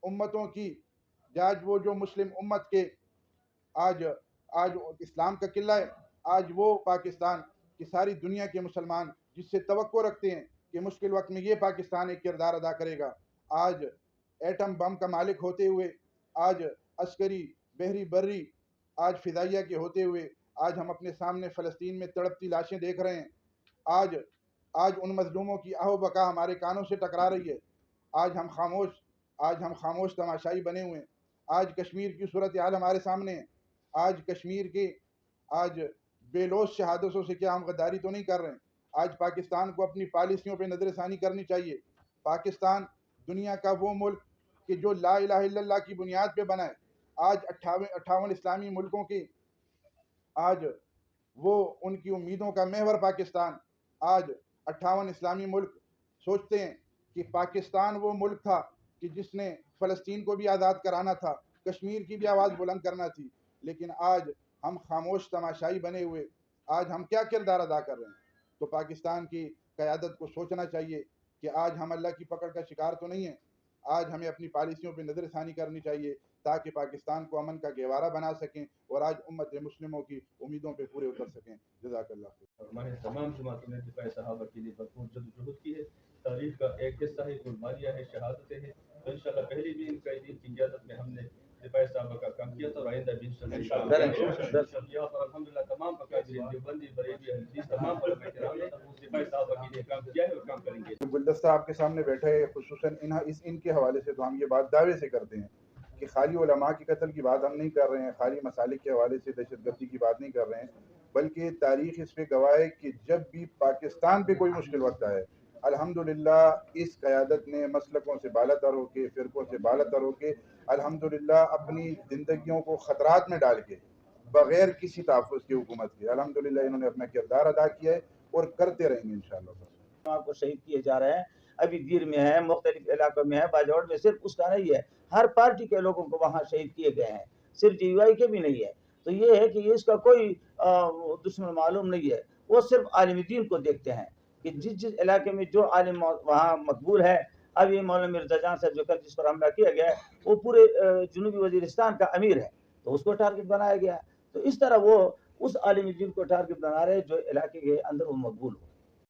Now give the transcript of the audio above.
उम्मतों की, आज वो जो मुस्लिम उम्मत के आज आज इस्लाम का किला है, आज वो पाकिस्तान की सारी दुनिया के मुसलमान जिससे तवक्को रखते हैं कि मुश्किल वक्त में ये पाकिस्तान एक किरदार अदा करेगा, आज एटम बम का मालिक होते हुए, आज अस्करी बहरी बर्री, आज फिदाइया के होते हुए, आज हम अपने सामने फ़लस्तीन में तड़पती लाशें देख रहे हैं। आज उन मजलूमों की आहो बका हमारे कानों से टकरा रही है। आज हम खामोश तमाशाई बने हुए हैं। आज कश्मीर की सूरत हाल हमारे सामने है। आज कश्मीर के आज बेलोस शहादतों से क्या हम गद्दारी तो नहीं कर रहे हैं? आज पाकिस्तान को अपनी पॉलिसियों पे नज़रसानी करनी चाहिए। पाकिस्तान दुनिया का वो मुल्क कि जो ला इलाहा इल्लल्लाह की बुनियाद पे बना है। आज 58 इस्लामी मुल्कों की आज वो उनकी उम्मीदों का महवर पाकिस्तान। आज 58 इस्लामी मुल्क सोचते हैं कि पाकिस्तान वो मुल्क था कि जिसने फ़लस्तीन को भी आज़ाद कराना था, कश्मीर की भी आवाज़ बुलंद करना थी, लेकिन आज हम खामोश तमाशाई बने हुए, आज हम क्या किरदार अदा कर रहे हैं? तो पाकिस्तान की क़यादत को सोचना चाहिए कि आज हम अल्लाह की पकड़ का शिकार तो नहीं है। आज हमें अपनी पॉलिसियों पे नज़रसानी करनी चाहिए ताकि पाकिस्तान को अमन का गहवारा बना सकें और आज उम्मत मुस्लिमों की उम्मीदों पे पूरे उतर सकें। जज़ाकल्लाह खैर। तमाम जमातों ने दिफाए सहाबा के लिए भरपूर जद्दोजहद की है। तारीख का एक हिस्सा है, कुर्बानियाँ है, शहादतें हैं। तो इंशाल्लाह पहले भी इन कैदीन की क़यादत में हमने दिफाए सहाबा का काम किया था और आइंदा भी इंशाल्लाह यहाँ पर अल्हम्दुलिल्लाह तमाम अकाबिरीन देवबंदी, बरेली, अहले हदीस तमाम उलमा किराम ने दिफाए सहाबा के लिए काम किया है और काम करेंगे। गुलदस्ता आपके सामने बैठा है, खुसूसन इनके हवाले से तो हम ये बात दावे से करते हैं कि खाली उलमा की कत्ल की बात हम नहीं कर रहे हैं, खाली मसालिक के हवाले से दहशतगर्दी की बात नहीं कर रहे हैं, बल्कि तारीख इस पे गवाह है कि जब भी पाकिस्तान पे कोई मुश्किल वक्त आए, अल्हम्दुलिल्लाह इस क़यादत ने मसलकों से बालातर होके, फ़िरक़ों से बालातर होके, अल्हम्दुलिल्लाह अपनी ज़िंदगियों को ख़तरात में डाल के बग़ैर किसी तहफ़्फ़ुज़ के हुकूमत की अल्हम्दुलिल्लाह इन्होंने अपना किरदार अदा किया है और करते रहेंगे इंशाअल्लाह। को शहीद किए जा रहे हैं, अभी दीर में है, मुख्तलिफ इलाकों में है, बाजौड़ में, सिर्फ उसका नहीं है, हर पार्टी के लोगों को वहाँ शहीद किए गए हैं, सिर्फ जीवाई के भी नहीं है। तो ये है कि इसका कोई दुश्मन मालूम नहीं है, वो सिर्फ आलिम दीन को देखते हैं कि जिस जिस इलाके में जो आलिम वहाँ मकबूल है। अब ये मौलाना मिर्ज़ा जान साहब जो कल जिस पर हमला किया गया है, वो पूरे जनूबी वज़ीरिस्तान का अमीर है, तो उसको टारगेट बनाया गया। तो इस तरह वो उस आलिम दीन को टारगेट बना रहे जो इलाके के अंदर वो मकबूल हो।